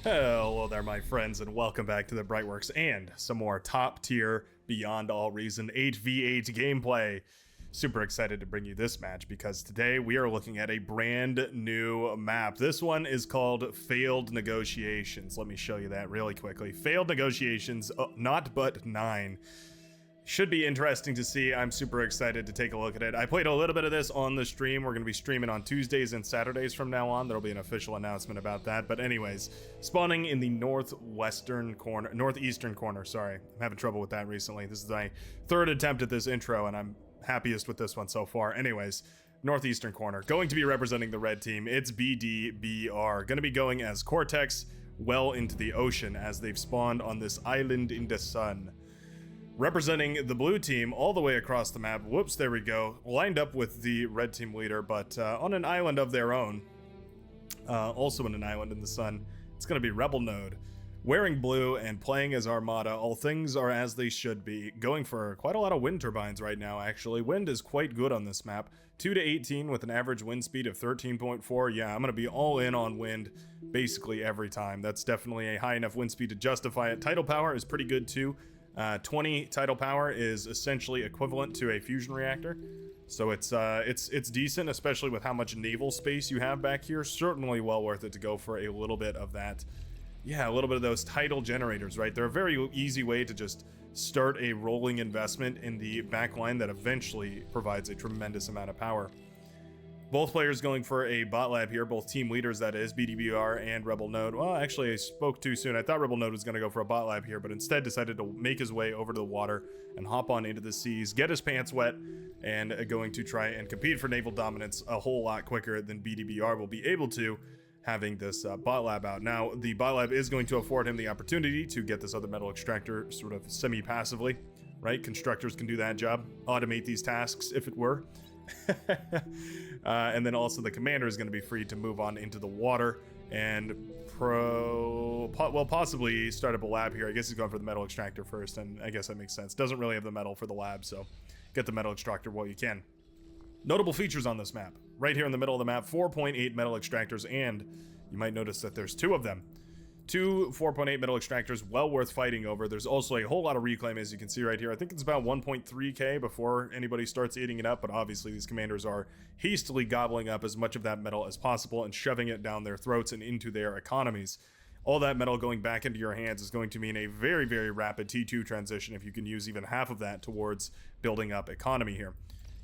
Hello there, my friends, and welcome back to the Brightworks and some more top tier, beyond all reason 8v8 gameplay. Super excited to bring you this match because today we are looking at a brand new map. This one is called Failed Negotiations. Let me show you that really quickly. Failed Negotiations, not but 9. Should be interesting to see. I'm super excited to take a look at it. I played a little bit of this on the stream. We're going to be streaming on Tuesdays and Saturdays from now on. There'll be an official announcement about that. But anyways, spawning in the northeastern corner, sorry. I'm having trouble with that recently. This is my third attempt at this intro, and I'm happiest with this one so far. Anyways, northeastern corner. Going to be representing the red team. It's BDBR. Going to be going as Cortex well into the ocean as they've spawned on this island in the sun. Representing the blue team all the way across the map, whoops, there we go, lined up with the red team leader, but on an island of their own, also in an island in the sun, it's going to be Rebel Node. Wearing blue and playing as Armada, all things are as they should be, going for quite a lot of wind turbines right now, actually. Wind is quite good on this map, 2 to 18 with an average wind speed of 13.4. Yeah, I'm going to be all in on wind basically every time. That's definitely a high enough wind speed to justify it. Tidal power is pretty good too. 20 tidal power is essentially equivalent to a fusion reactor, so it's decent, especially with how much naval space you have back here. Certainly well worth it to go for a little bit of that. Yeah, a little bit of those tidal generators, right? They're a very easy way to just start a rolling investment in the back line that eventually provides a tremendous amount of power. Both players going for a bot lab here, both team leaders, that is, BDBR and Rebel Node. Well, actually, I spoke too soon. I thought Rebel Node was going to go for a bot lab here, but instead decided to make his way over to the water and hop on into the seas, get his pants wet, and going to try and compete for naval dominance a whole lot quicker than BDBR will be able to, having this bot lab out. Now, the bot lab is going to afford him the opportunity to get this other metal extractor sort of semi-passively, right? Constructors can do that job, automate these tasks, if it were. And then also the commander is going to be free to move on into the water and possibly start up a lab here. I guess he's going for the metal extractor first, and I guess that makes sense. Doesn't really have the metal for the lab, so get the metal extractor while you can. Notable features on this map. Right here in the middle of the map, 4.8 metal extractors, and you might notice that there's 2 of them. 2 4.8 metal extractors, well worth fighting over. There's also a whole lot of reclaim, as you can see right here. I think it's about 1.3k before anybody starts eating it up, but obviously these commanders are hastily gobbling up as much of that metal as possible and shoving it down their throats and into their economies. All that metal going back into your hands is going to mean a very, very rapid T2 transition if you can use even half of that towards building up economy here.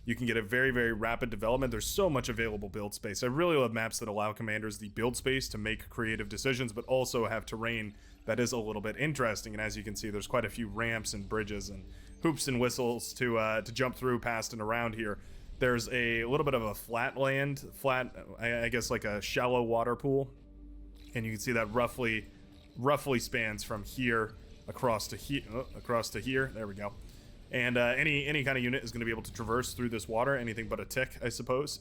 You can get a very, very rapid development. There's so much available build space. I really love maps that allow commanders the build space to make creative decisions, but also have terrain that is a little bit interesting. And as you can see, there's quite a few ramps and bridges and hoops and whistles to jump through, past, and around here. There's a little bit of a I guess like a shallow water pool. And you can see that roughly spans from here across to here. There we go. And any kind of unit is going to be able to traverse through this water, anything but a tick, I suppose.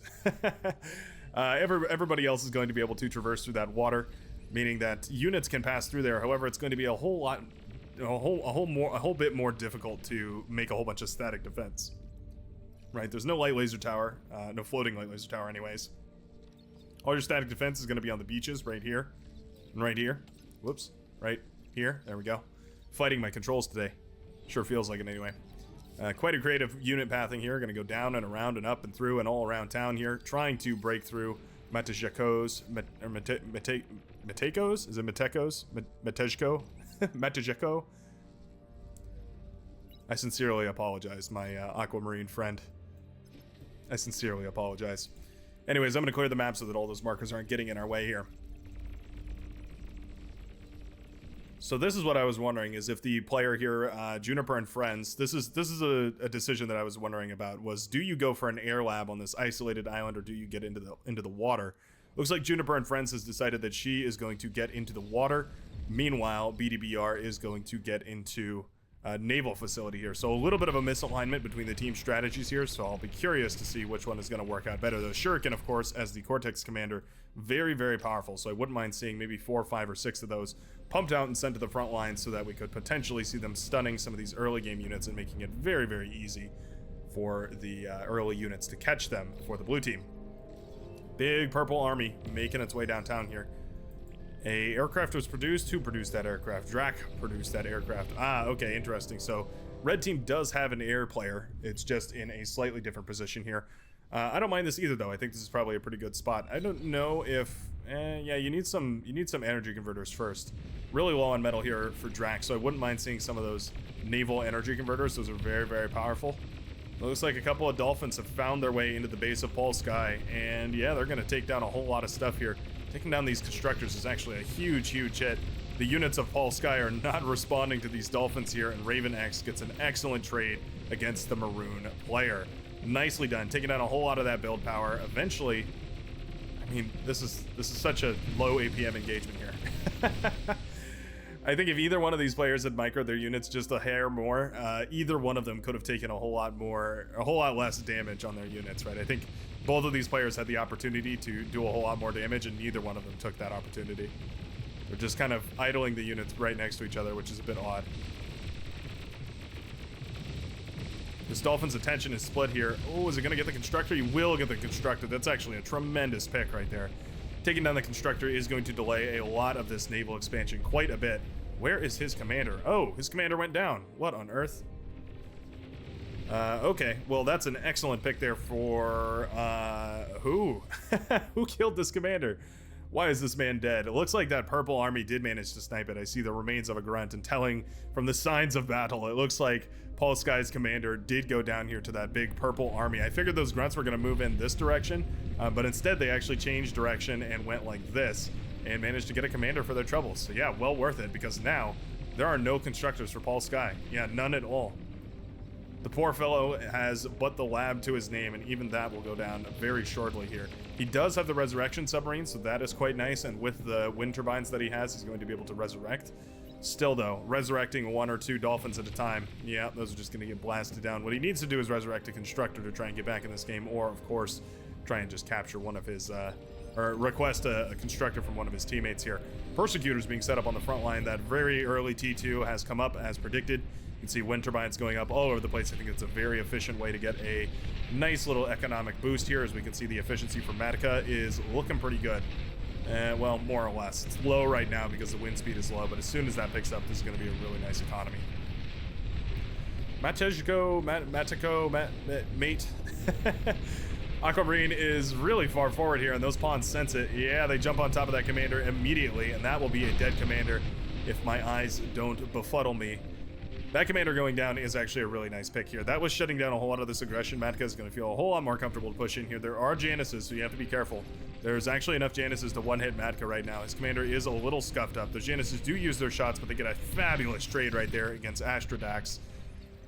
Everybody else is going to be able to traverse through that water, meaning that units can pass through there. However, it's going to be a whole bit more difficult to make a whole bunch of static defense. Right? There's no light laser tower, no floating light laser tower, anyways. All your static defense is going to be on the beaches, right here, and right here. Whoops, right here. There we go. Fighting my controls today. Sure feels like it anyway. Quite a creative unit pathing here. Going to go down and around and up and through and all around town here, trying to break through Matejko's. Is it Matejko's? Matejko? Matejko? I sincerely apologize, my aquamarine friend. I sincerely apologize. Anyways, I'm going to clear the map so that all those markers aren't getting in our way here. So this is what I was wondering, is if the player here, Juniper and Friends, this is a decision that I was wondering about, was do you go for an air lab on this isolated island, or do you get into the water? Looks like Juniper and Friends has decided that she is going to get into the water. Meanwhile, BDBR is going to get into a naval facility here. So a little bit of a misalignment between the team strategies here, so I'll be curious to see which one is going to work out better. The Shuriken, of course, as the Cortex commander, very, very powerful, so I wouldn't mind seeing maybe 4, 5, or 6 of those pumped out and sent to the front lines so that we could potentially see them stunning some of these early game units and making it very, very easy for the early units to catch them for the blue team. Big purple army making its way downtown here. A aircraft was produced. Who produced that aircraft? Drac produced that aircraft. Ah, okay, interesting. So red team does have an air player. It's just in a slightly different position here. I don't mind this either, though. I think this is probably a pretty good spot. I don't know if... yeah, you need some energy converters first. Really low on metal here for Drac, so I wouldn't mind seeing some of those naval energy converters. Those are very, very powerful. It looks like a couple of Dolphins have found their way into the base of Paul Sky, and yeah, they're going to take down a whole lot of stuff here. Taking down these constructors is actually a huge, huge hit. The units of Paul Sky are not responding to these Dolphins here, and Raven X gets an excellent trade against the Maroon player. Nicely done, taking down a whole lot of that build power. Eventually, I mean, this is such a low APM engagement here. I think if either one of these players had microed their units just a hair more, either one of them could have taken a whole lot less damage on their units, right? I think both of these players had the opportunity to do a whole lot more damage, and neither one of them took that opportunity. They're just kind of idling the units right next to each other, which is a bit odd. This Dolphin's attention is split here. Oh, is it going to get the Constructor? He will get the Constructor. That's actually a tremendous pick right there. Taking down the Constructor is going to delay a lot of this naval expansion quite a bit. Where is his commander? Oh, his commander went down. What on earth? Okay, well, that's an excellent pick there for, who? Who killed this commander? Why is this man dead? It looks like that purple army did manage to snipe it. I see the remains of a grunt, and telling from the signs of battle, it looks like Paul Sky's commander did go down here to that big purple army. I figured those grunts were going to move in this direction, but instead they actually changed direction and went like this, and managed to get a commander for their troubles. So yeah, well worth it, because now there are no constructors for Paul Sky. Yeah, none at all. The poor fellow has but the lab to his name, and even that will go down very shortly here. He does have the resurrection submarine, so that is quite nice, and with the wind turbines that he has, he's going to be able to resurrect. Still, though, resurrecting 1 or 2 Dolphins at a time, yeah, those are just going to get blasted down. What he needs to do is resurrect a Constructor to try and get back in this game, or, of course, try and just capture one of his, or request a Constructor from one of his teammates here. Persecutors being set up on the front line. That very early T2 has come up as predicted. You can see wind turbines going up all over the place. I think it's a very efficient way to get a nice little economic boost here. As we can see, the efficiency for Matica is looking pretty good. Well, more or less. It's low right now because the wind speed is low, but as soon as that picks up, this is going to be a really nice economy. Mate. Aquamarine is really far forward here, and those pawns sense it. Yeah, they jump on top of that commander immediately, and that will be a dead commander if my eyes don't befuddle me. That commander going down is actually a really nice pick here. That was shutting down a whole lot of this aggression. Matka is going to feel a whole lot more comfortable to push in here. There are Janices, so you have to be careful. There's actually enough Janices to one-hit Matka right now. His commander is a little scuffed up. The Janices do use their shots, but they get a fabulous trade right there against Astrodax.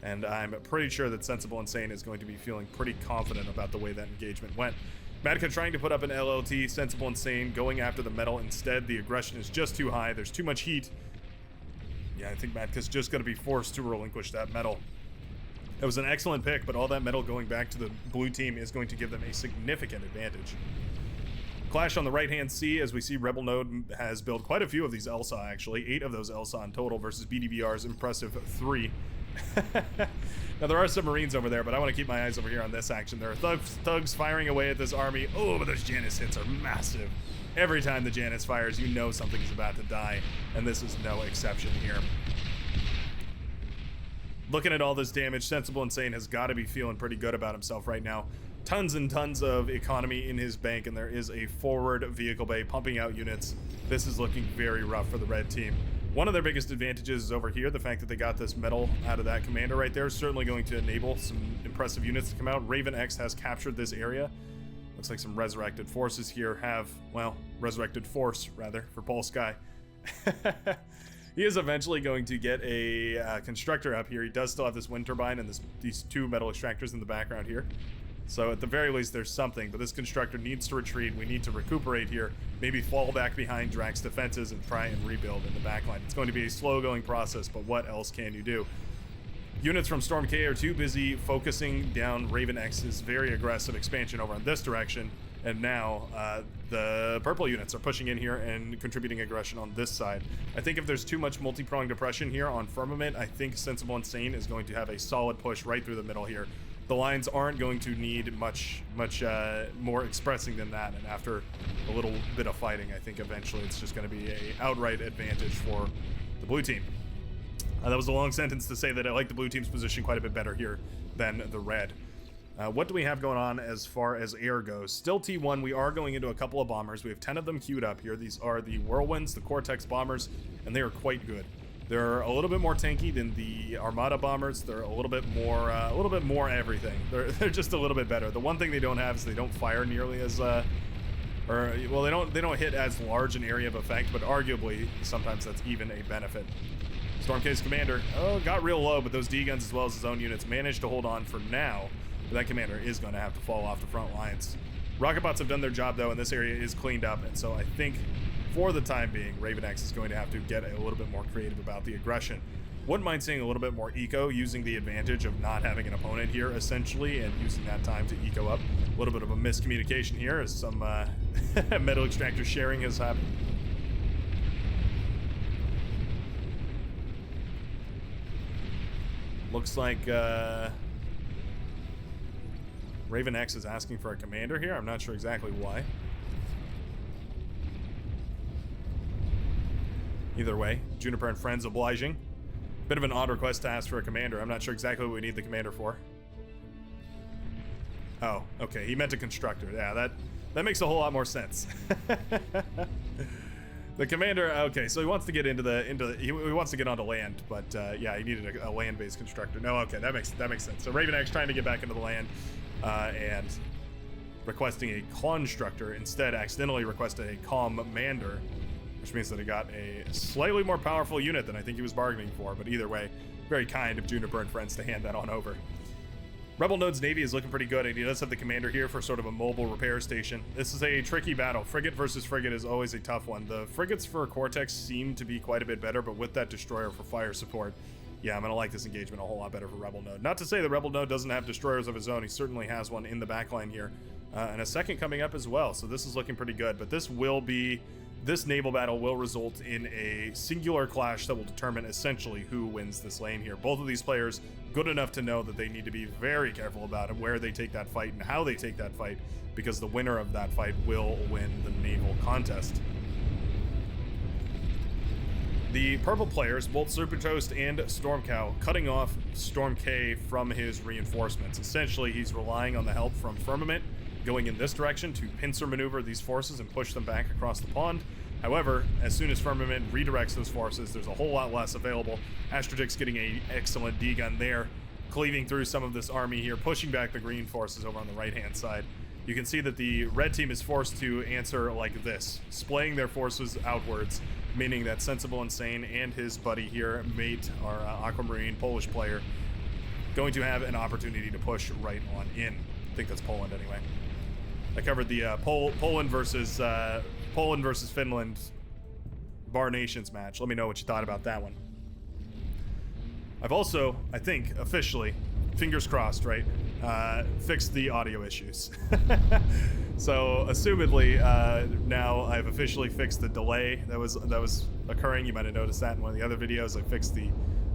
And I'm pretty sure that Sensible Insane is going to be feeling pretty confident about the way that engagement went. Matka trying to put up an LLT, Sensible Insane going after the metal instead. The aggression is just too high. There's too much heat. Yeah, I think Matka's just going to be forced to relinquish that metal. That was an excellent pick, but all that metal going back to the blue team is going to give them a significant advantage. Clash on the right-hand sea, as we see Rebel Node has built quite a few of these ELSA, actually. 8 of those ELSA in total versus BDBR's impressive 3. Now, there are some Marines over there, but I want to keep my eyes over here on this action. There are thugs firing away at this army. Oh, but those Janus hits are massive. Every time the Janus fires, you know something is about to die, and this is no exception here. Looking at all this damage, Sensible Insane has got to be feeling pretty good about himself right now. Tons and tons of economy in his bank, and there is a forward vehicle bay pumping out units. This is looking very rough for the red team. One of their biggest advantages is over here. The fact that they got this metal out of that commander right there is certainly going to enable some impressive units to come out. Raven X has captured this area. Looks like some resurrected forces here have, well, resurrected force, rather, for Paul Sky. He is eventually going to get a constructor up here. He does still have this wind turbine and these 2 metal extractors in the background here. So at the very least, there's something, but this constructor needs to retreat. We need to recuperate here, maybe fall back behind Drax's defenses and try and rebuild in the backline. It's going to be a slow-going process, but what else can you do? Units from Storm K are too busy focusing down Raven X's very aggressive expansion over in this direction, and now the purple units are pushing in here and contributing aggression on this side. I think if there's too much multi-pronged oppression here on Firmament, I think Sensible Insane is going to have a solid push right through the middle here. the lines aren't going to need much more expressing than that. And after a little bit of fighting, I think eventually it's just going to be a outright advantage for the blue team. That was a long sentence to say that I like the blue team's position quite a bit better here than the red. What do we have going on as far as air goes? Still T1, we are going into a couple of bombers. We have 10 of them queued up here. These are the Whirlwinds, the Cortex bombers, and they are quite good. They're a little bit more tanky than the Armada bombers. They're a little bit more everything. They're just a little bit better. The one thing they don't have is they don't fire nearly as they don't hit as large an area of effect, but arguably sometimes that's even a benefit. Stormcase's commander, got real low, but those D-guns as well as his own units managed to hold on for now. But that commander is going to have to fall off the front lines. Rocket bots have done their job though, and this area is cleaned up, and so I think for the time being, Raven X is going to have to get a little bit more creative about the aggression. Wouldn't mind seeing a little bit more eco, using the advantage of not having an opponent here essentially, and using that time to eco up. A little bit of a miscommunication here as some metal extractor sharing has happened. Looks like Raven X is asking for a commander here. I'm not sure exactly why. Either way, Juniper and Friends obliging. Bit of an odd request to ask for a commander. I'm not sure exactly what we need the commander for. Oh, okay. He meant a constructor. Yeah, that makes a whole lot more sense. The commander, okay, so he wants to get he wants to get onto land, but yeah, he needed a land-based constructor. No, okay, that makes sense. So Raven X trying to get back into the land and requesting a constructor, instead accidentally requested a commander, which means that he got a slightly more powerful unit than I think he was bargaining for. But either way, very kind of Juniper and Friends to hand that on over. Rebel Node's Navy is looking pretty good, and he does have the commander here for sort of a mobile repair station. This is a tricky battle. Frigate versus frigate is always a tough one. The frigates for Cortex seem to be quite a bit better, but with that destroyer for fire support, yeah, I'm going to like this engagement a whole lot better for Rebel Node. Not to say that Rebel Node doesn't have destroyers of his own. He certainly has one in the backline here, and a second coming up as well, so this is looking pretty good. But this naval battle will result in a singular clash that will determine essentially who wins this lane here. Both of these players good enough to know that they need to be very careful about it, where they take that fight and how they take that fight, because the winner of that fight will win the naval contest. The purple players, both Super Toast and Stormcow, cutting off Storm K from his reinforcements. Essentially, he's relying on the help from Firmament going in this direction to pincer maneuver these forces and push them back across the pond. However, as soon as Firmament redirects those forces, there's a whole lot less available. Astrogix getting an excellent D-gun there, cleaving through some of this army here, pushing back the green forces over on the right-hand side. You can see that the red team is forced to answer like this, splaying their forces outwards, meaning that Sensible Insane and his buddy here, Mate, our Aquamarine Polish player, going to have an opportunity to push right on in. I think that's Poland anyway. I covered the Poland versus Finland Bar Nations match. Let me know what you thought about that one. I've also, I think, officially, fingers crossed, right, fixed the audio issues. So, assumedly, now I've officially fixed the delay that was occurring. You might have noticed that in one of the other videos. I fixed the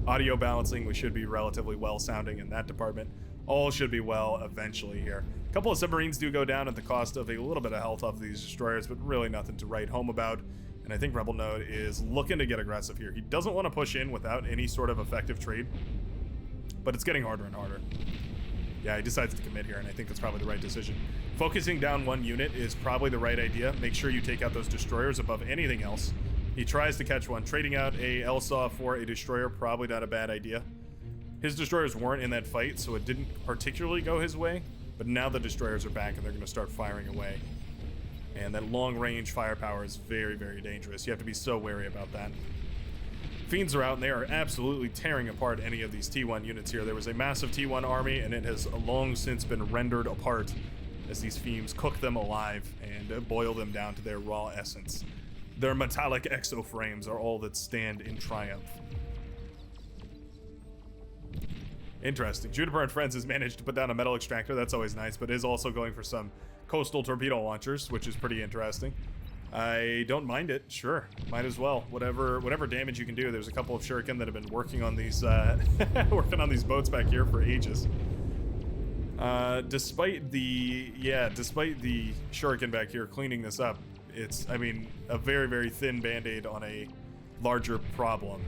audio balancing. We should be relatively well sounding in that department. All should be well eventually here. A couple of submarines do go down at the cost of a little bit of health off of these destroyers, but really nothing to write home about. And I think Rebel Node is looking to get aggressive here. He doesn't want to push in without any sort of effective trade, but it's getting harder and harder. Yeah, he decides to commit here, and I think that's probably the right decision. Focusing down one unit is probably the right idea. Make sure you take out those destroyers above anything else. He tries to catch one. Trading out a LSAW for a destroyer, probably not a bad idea. His destroyers weren't in that fight, so it didn't particularly go his way, but now the destroyers are back and they're going to start firing away. And that long-range firepower is very, very dangerous. You have to be so wary about that. Fiends are out, and they are absolutely tearing apart any of these T1 units here. There was a massive T1 army, and it has long since been rendered apart as these Fiends cook them alive and boil them down to their raw essence. Their metallic exoframes are all that stand in triumph. Interesting. Juniper and Friends has managed to put down a metal extractor. That's always nice, but is also going for some coastal torpedo launchers, which is pretty interesting. I don't mind it. Sure, might as well. Whatever damage you can do. There's a couple of shuriken that have been working on these working on these boats back here for ages. Despite the shuriken back here cleaning this up, it's, I mean, a very, very thin band-aid on a larger problem.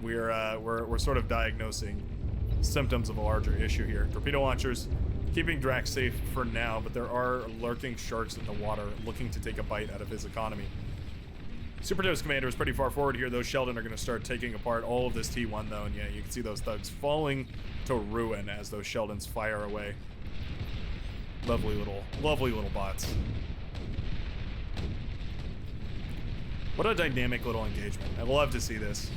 We're sort of diagnosing symptoms of a larger issue here. Torpedo launchers keeping Drax safe for now, but there are lurking sharks in the water looking to take a bite out of his economy. Super Toast Commander is pretty far forward here. Those Sheldon are going to start taking apart all of this T1 though, and yeah, you can see those thugs falling to ruin as those Sheldons fire away. Lovely little bots. What a dynamic little engagement. I love to see this.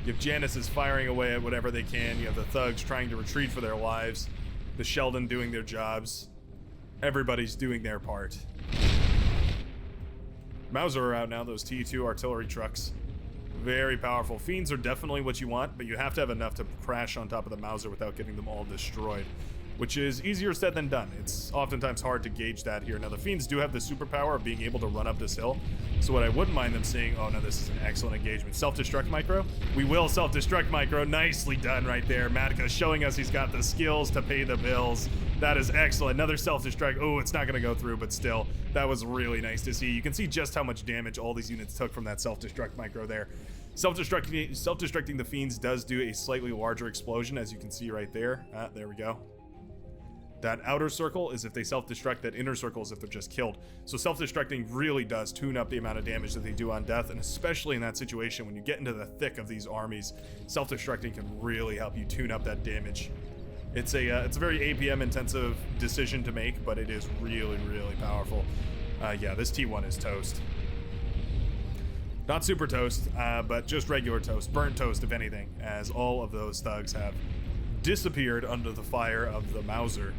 You have Janice's firing away at whatever they can. You have the thugs trying to retreat for their lives. The Sheldon doing their jobs. Everybody's doing their part. Mauser are out now, those T2 artillery trucks. Very powerful. Fiends are definitely what you want, but you have to have enough to crash on top of the Mauser without getting them all destroyed, which is easier said than done. It's oftentimes hard to gauge that here. Now, the Fiends do have the superpower of being able to run up this hill, so what I wouldn't mind them seeing, oh no, this is an excellent engagement. Self-destruct micro? We will self-destruct micro. Nicely done right there. Matka showing us he's got the skills to pay the bills. That is excellent. Another self-destruct. Oh, it's not going to go through, but still, that was really nice to see. You can see just how much damage all these units took from that self-destruct micro there. Self-destructing the Fiends does do a slightly larger explosion, as you can see right there. There we go. That outer circle is if they self-destruct, that inner circle is if they're just killed. So self-destructing really does tune up the amount of damage that they do on death, and especially in that situation when you get into the thick of these armies, self-destructing can really help you tune up that damage. It's a very APM intensive decision to make, but it is really, really powerful. Yeah, this T1 is toast. Not super toast, but just regular toast, burnt toast if anything, as all of those thugs have disappeared under the fire of the Mauser.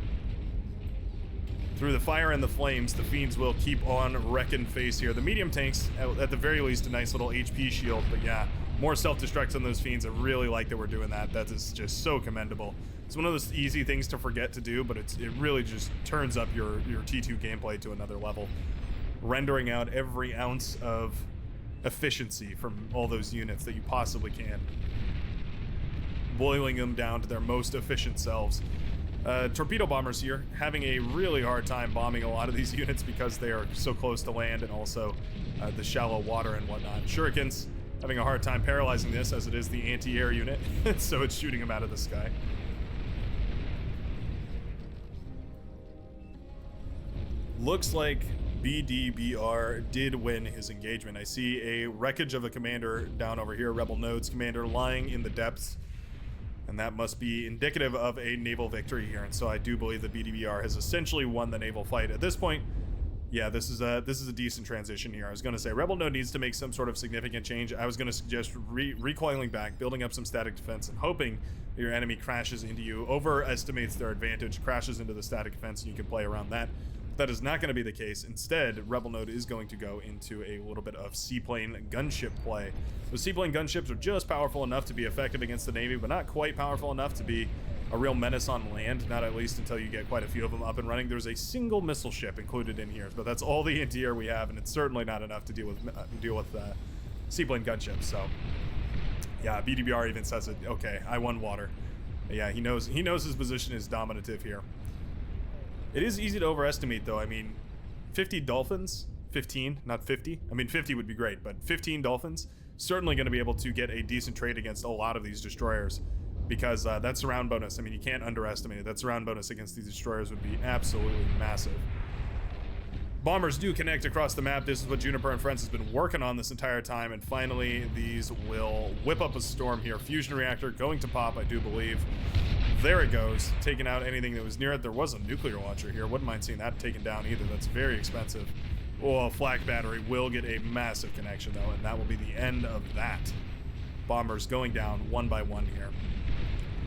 Through the fire and the flames, the Fiends will keep on wrecking face here. The medium tanks, at the very least, a nice little HP shield, but yeah, more self-destructs on those Fiends. I really like that we're doing that. That is just so commendable. It's one of those easy things to forget to do, but it really just turns up your T2 gameplay to another level, rendering out every ounce of efficiency from all those units that you possibly can, boiling them down to their most efficient selves. Torpedo bombers here having a really hard time bombing a lot of these units because they are so close to land and also the shallow water and whatnot. Shurikens having a hard time paralyzing this, as it is the anti-air unit, so it's shooting them out of the sky. Looks like BDBR did win his engagement. I see a wreckage of a commander down over here, Rebel Nodes commander, lying in the depths, and that must be indicative of a naval victory here. And so I do believe the BDBR has essentially won the naval fight at this point. Yeah, this is a decent transition here. I was going to say Rebel Node needs to make some sort of significant change. I was going to suggest recoiling back, building up some static defense, and hoping that your enemy crashes into you, overestimates their advantage, crashes into the static defense, and you can play around that. That is not going to be the case. Instead, Rebel Node is going to go into a little bit of seaplane gunship play. The seaplane gunships are just powerful enough to be effective against the Navy, but not quite powerful enough to be a real menace on land, not at least until you get quite a few of them up and running. There's a single missile ship included in here, but that's all the anti-air we have, and it's certainly not enough to deal with seaplane gunships. So yeah, BDBR even says it. Okay, I won water. But yeah, he knows his position is dominative here. It is easy to overestimate, though. I mean, 50 Dolphins, 15, not 50. I mean, 50 would be great, but 15 Dolphins, certainly going to be able to get a decent trade against a lot of these destroyers, because that surround bonus, I mean, you can't underestimate it. That surround bonus against these destroyers would be absolutely massive. Bombers do connect across the map. This is what Juniper and Friends has been working on this entire time, and finally, these will whip up a storm here. Fusion reactor going to pop, I do believe. There it goes, taking out anything that was near it. There was a nuclear launcher here. Wouldn't mind seeing that taken down either. That's very expensive. Oh, a flak battery will get a massive connection, though, and that will be the end of that. Bombers going down one by one here.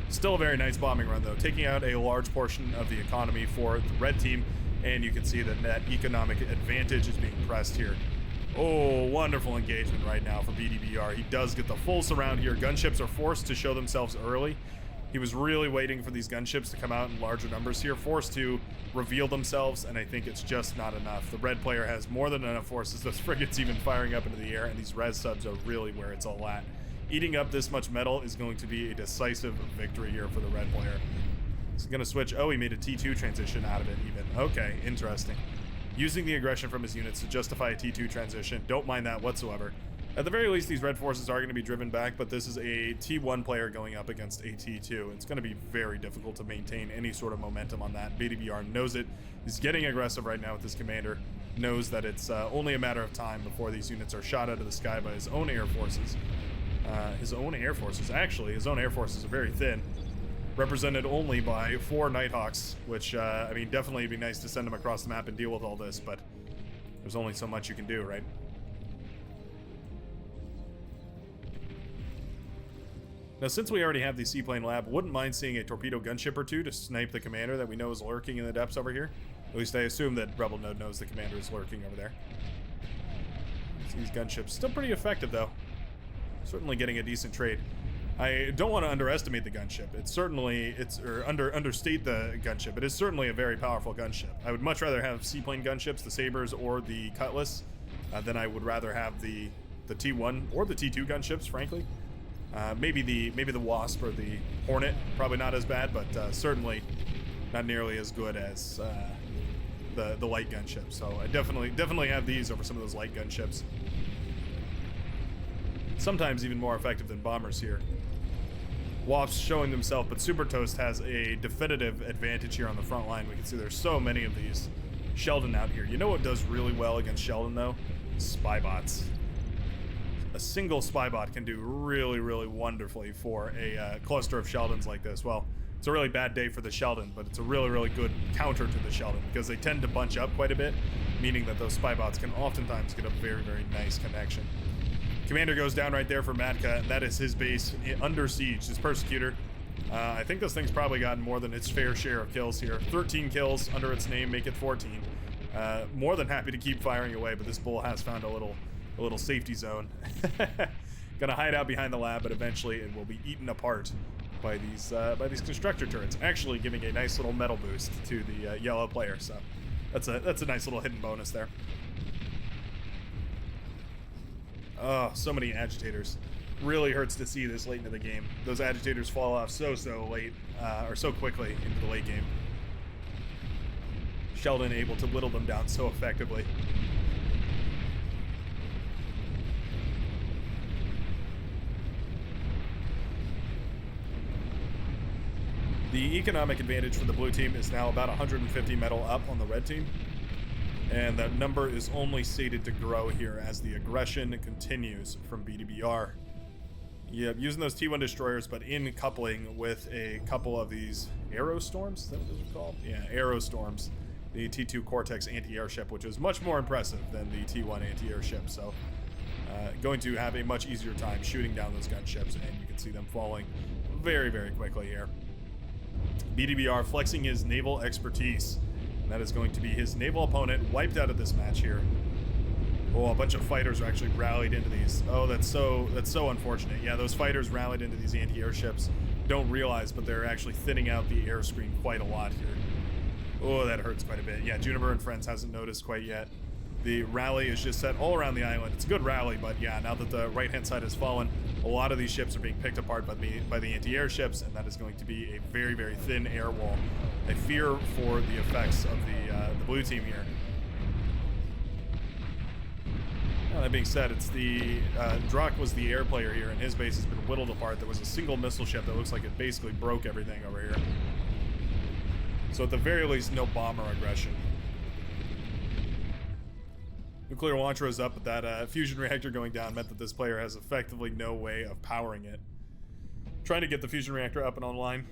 Still a very nice bombing run, though, taking out a large portion of the economy for the red team, and you can see that that economic advantage is being pressed here. Oh, wonderful engagement right now for BDBR. He does get the full surround here. Gunships are forced to show themselves early. He was really waiting for these gunships to come out in larger numbers here, forced to reveal themselves, and I think it's just not enough. The red player has more than enough forces. Those frigates even firing up into the air, and these res subs are really where it's all at. Eating up this much metal is going to be a decisive victory here for the red player. He's gonna switch. Oh, he made a T2 transition out of it even. Okay, interesting. Using the aggression from his units to justify a T2 transition. Don't mind that whatsoever. At the very least, these red forces are going to be driven back, but this is a T1 player going up against a T2. It's going to be very difficult to maintain any sort of momentum on that. BDBR knows it. He's getting aggressive right now with his commander. Knows that it's only a matter of time before these units are shot out of the sky by his own air forces. Actually, his own air forces are very thin. Represented only by 4 Nighthawks, which, I mean, definitely it'd be nice to send them across the map and deal with all this, but there's only so much you can do, right? Now, since we already have the seaplane lab, wouldn't mind seeing a torpedo gunship or two to snipe the commander that we know is lurking in the depths over here. At least I assume that Rebel Node knows the commander is lurking over there. These gunships still pretty effective, though. Certainly getting a decent trade. I don't want to underestimate the gunship. Understate the gunship. It is certainly a very powerful gunship. I would much rather have seaplane gunships, the Sabres or the Cutlass, than I would rather have the T1 or the T2 gunships, frankly. Maybe the Wasp or the Hornet, probably not as bad, but certainly not nearly as good as the light gunship. So I definitely have these over some of those light gunships. Sometimes even more effective than bombers here. Wasps showing themselves, but Super Toast has a definitive advantage here on the front line. We can see there's so many of these. Sheldon out here. You know what does really well against Sheldon, though? Spy bots. A single spy bot can do really, really wonderfully for a cluster of Sheldons like this. Well, it's a really bad day for the Sheldon, but it's a really, really good counter to the Sheldon because they tend to bunch up quite a bit, meaning that those spy bots can oftentimes get a very, very nice connection. Commander goes down right there for Matka, and that is his base under siege, his Persecutor. I think this thing's probably gotten more than its fair share of kills here. 13 kills under its name, make it 14. More than happy to keep firing away, but this bull has found a little safety zone. Gonna hide out behind the lab, but eventually it will be eaten apart by these constructor turrets. Actually giving a nice little metal boost to the yellow player, so that's a nice little hidden bonus there. Oh, so many agitators. Really hurts to see this late into the game. Those agitators fall off so late, or so quickly into the late game. Sheldon able to whittle them down so effectively. The economic advantage for the blue team is now about 150 metal up on the red team. And that number is only slated to grow here as the aggression continues from BDBR. Yep, using those T1 destroyers, but in coupling with a couple of these Aerostorms, is that what those are called? Yeah, Aerostorms. The T2 Cortex anti-airship, which is much more impressive than the T1 anti-airship. So, going to have a much easier time shooting down those gunships, and you can see them falling very, very quickly here. BDBR flexing his naval expertise. That is going to be his naval opponent wiped out of this match here. Oh, a bunch of fighters are actually rallied into these. Oh, that's so unfortunate. Yeah, those fighters rallied into these anti-airships. Don't realize, but they're actually thinning out the air screen quite a lot here. Oh, that hurts quite a bit. Yeah, Juniper and Friends hasn't noticed quite yet. The rally is just set all around the island. It's a good rally, but yeah, now that the right-hand side has fallen, a lot of these ships are being picked apart by the anti-air ships, and that is going to be a very, very thin air wall. I fear for the effects of the blue team here. Now, that being said, it's the Drak was the air player here, and his base has been whittled apart. There was a single missile ship that looks like it basically broke everything over here. So at the very least, no bomber aggression. Nuclear launcher is up, but that fusion reactor going down meant that this player has effectively no way of powering it. Trying to get the fusion reactor up and online,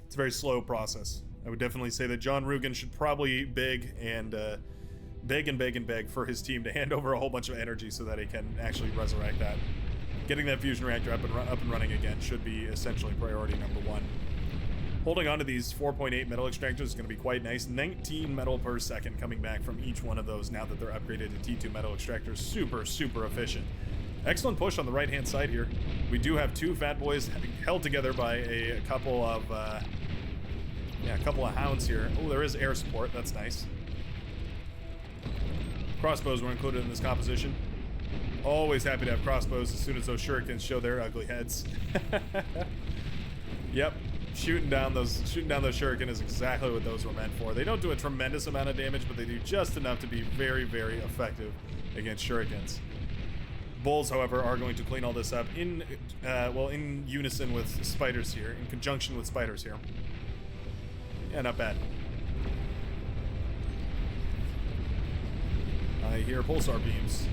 it's a very slow process. I would definitely say that John Rugen should probably beg for his team to hand over a whole bunch of energy so that he can actually resurrect that. Getting that fusion reactor up and running again should be essentially priority number one. Holding on to these 4.8 metal extractors is going to be quite nice. 19 metal per second coming back from each one of those now that they're upgraded to T2 metal extractors. Super, super efficient. Excellent push on the right-hand side here. We do have two fat boys held together by a couple of hounds here. Oh, there is air support. That's nice. Crossbows were included in this composition. Always happy to have crossbows as soon as those shurikens show their ugly heads. Yep. shooting down those shuriken is exactly what those were meant for. They don't do a tremendous amount of damage, but they do just enough to be very, very effective against shurikens. Bulls, however, are going to clean all this up in unison with spiders here, in conjunction with spiders here. Yeah, not bad. I hear pulsar beams.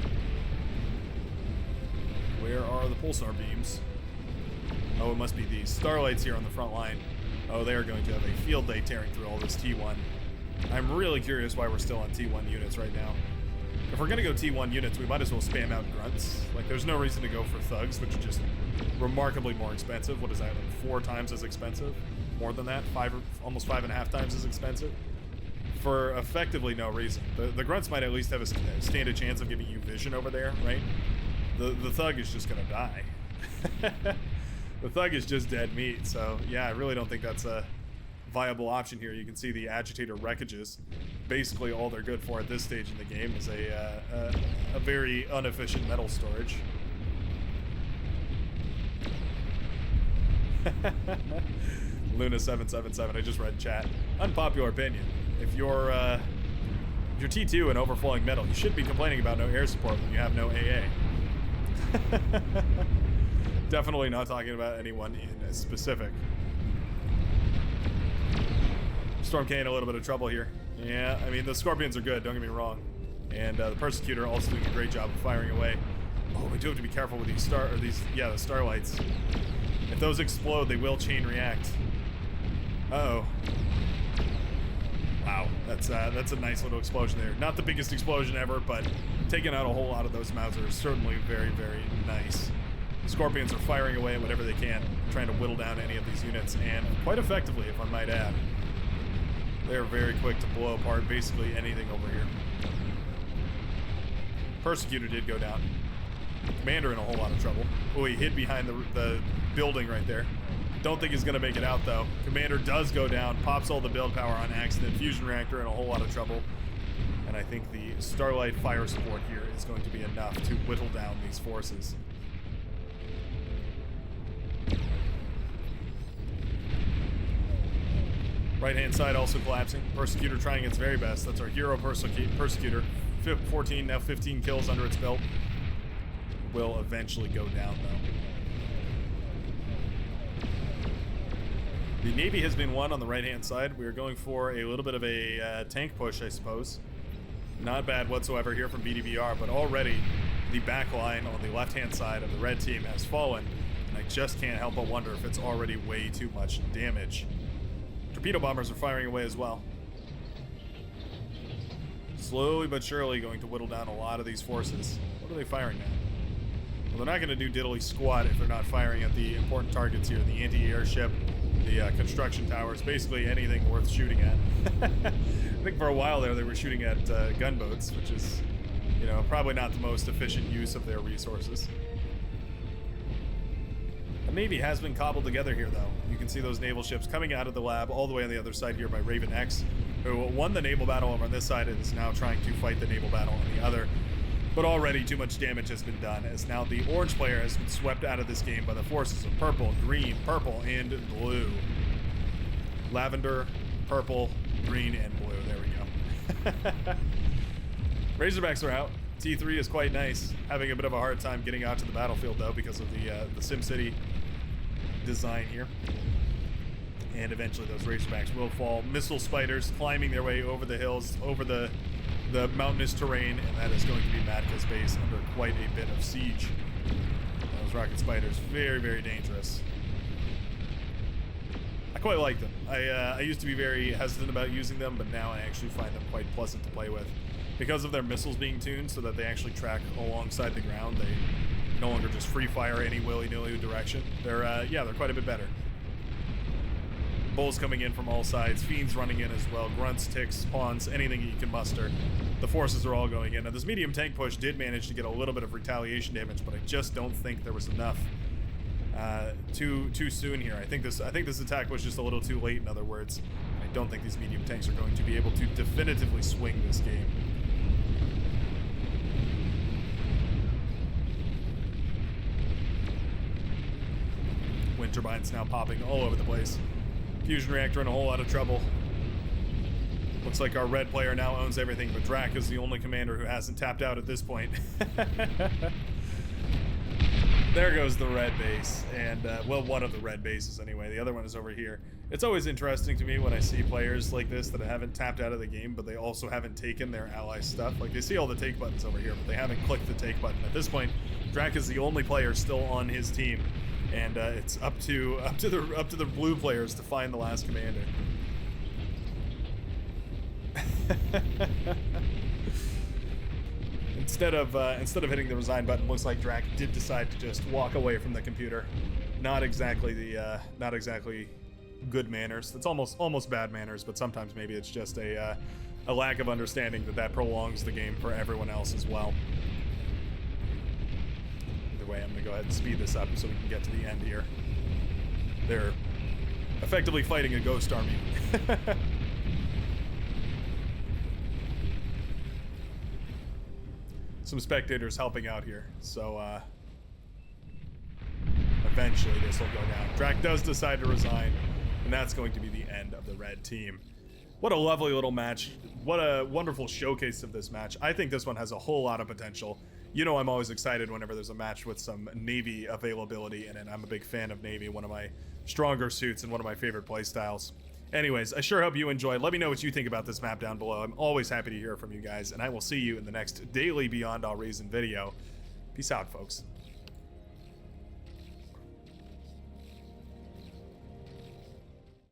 Where are the pulsar beams? Oh, it must be these starlights here on the front line. Oh, they are going to have a field day tearing through all this T1. I'm really curious why we're still on T1 units right now. If we're gonna go T1 units, we might as well spam out grunts. Like, there's no reason to go for thugs, which are just remarkably more expensive. What is that, like 4 times as expensive? More than that? Almost 5.5 times as expensive? For effectively no reason. The grunts might at least have a stand a chance of giving you vision over there, right? The thug is just gonna die. The thug is just dead meat, so yeah, I really don't think that's a viable option here. You can see the agitator wreckages. Basically all they're good for at this stage in the game is a very inefficient metal storage. Luna777, I just read chat. Unpopular opinion. If you're T2 and overflowing metal, you shouldn't be complaining about no air support when you have no AA. Definitely not talking about anyone in specific. Storm K in a little bit of trouble here. Yeah, I mean, the Scorpions are good, don't get me wrong. And the Persecutor also doing a great job of firing away. Oh, we do have to be careful with these the starlights. If those explode, they will chain react. Uh-oh. Wow, that's a nice little explosion there. Not the biggest explosion ever, but taking out a whole lot of those Mausers is certainly very, very nice. Scorpions are firing away at whatever they can, trying to whittle down any of these units, and quite effectively, if I might add. They're very quick to blow apart basically anything over here. Persecutor did go down. Commander in a whole lot of trouble. Oh, he hid behind the building right there. Don't think he's going to make it out, though. Commander does go down, pops all the build power on accident. Fusion Reactor in a whole lot of trouble. And I think the Starlight fire support here is going to be enough to whittle down these forces. Right-hand side also collapsing. Persecutor trying its very best. That's our hero Persecutor. 14, now 15 kills under its belt. Will eventually go down, though. The Navy has been won on the right-hand side. We are going for a little bit of a tank push, I suppose. Not bad whatsoever here from BDVR, but already the back line on the left-hand side of the red team has fallen, and I just can't help but wonder if it's already way too much damage. Torpedo bombers are firing away as well. Slowly but surely going to whittle down a lot of these forces. What are they firing at? Well, they're not going to do diddly squat if they're not firing at the important targets here. The anti-airship, the construction towers, basically anything worth shooting at. I think for a while there they were shooting at gunboats, which is, you know, probably not the most efficient use of their resources. The Navy has been cobbled together here, though. You can see those naval ships coming out of the lab all the way on the other side here by Raven X, who won the naval battle over on this side and is now trying to fight the naval battle on the other. But already too much damage has been done, as now the orange player has been swept out of this game by the forces of purple, green, purple, and blue. Lavender, purple, green, and blue. There we go. Razorbacks are out. T3 is quite nice. Having a bit of a hard time getting out to the battlefield, though, because of the SimCity design here. And eventually those Razorbacks will fall. Missile spiders climbing their way over the hills, over the mountainous terrain, and that is going to be Matka's base under quite a bit of siege. Those rocket spiders, very, very dangerous. I quite like them. I used to be very hesitant about using them, but now I actually find them quite pleasant to play with. Because of their missiles being tuned so that they actually track alongside the ground, they no longer just free fire any willy-nilly direction. They're quite a bit better. Bulls coming in from all sides, Fiends running in as well, Grunts, Ticks, Pawns, anything you can muster. The forces are all going in. Now, this medium tank push did manage to get a little bit of retaliation damage, but I just don't think there was enough too soon here. I think this attack was just a little too late, in other words. I don't think these medium tanks are going to be able to definitively swing this game. Wind turbines now popping all over the place. Fusion reactor in a whole lot of trouble. Looks like our red player now owns everything, but Drac is the only commander who hasn't tapped out at this point. There goes the red base, and well, one of the red bases anyway. The other one is over here. It's always interesting to me when I see players like this that haven't tapped out of the game, but they also haven't taken their ally stuff. Like, they see all the take buttons over here, but they haven't clicked the take button. At this point, Drac is the only player still on his team, and it's up to the blue players to find the last commander. Instead of hitting the resign button, looks like Drac did decide to just walk away from the computer. Not exactly good manners. It's almost bad manners, but sometimes maybe it's just a lack of understanding that prolongs the game for everyone else as well. Either way, I'm gonna go ahead and speed this up so we can get to the end here. They're effectively fighting a ghost army. Some spectators helping out here, so eventually this will go down. Drac does decide to resign, and that's going to be the end of the red team. What a lovely little match. What a wonderful showcase of this match. I think this one has a whole lot of potential. You know, I'm always excited whenever there's a match with some Navy availability in it. I'm a big fan of Navy, one of my stronger suits and one of my favorite playstyles. Anyways, I sure hope you enjoyed. Let me know what you think about this map down below. I'm always happy to hear from you guys, and I will see you in the next daily Beyond All Reason video. Peace out, folks.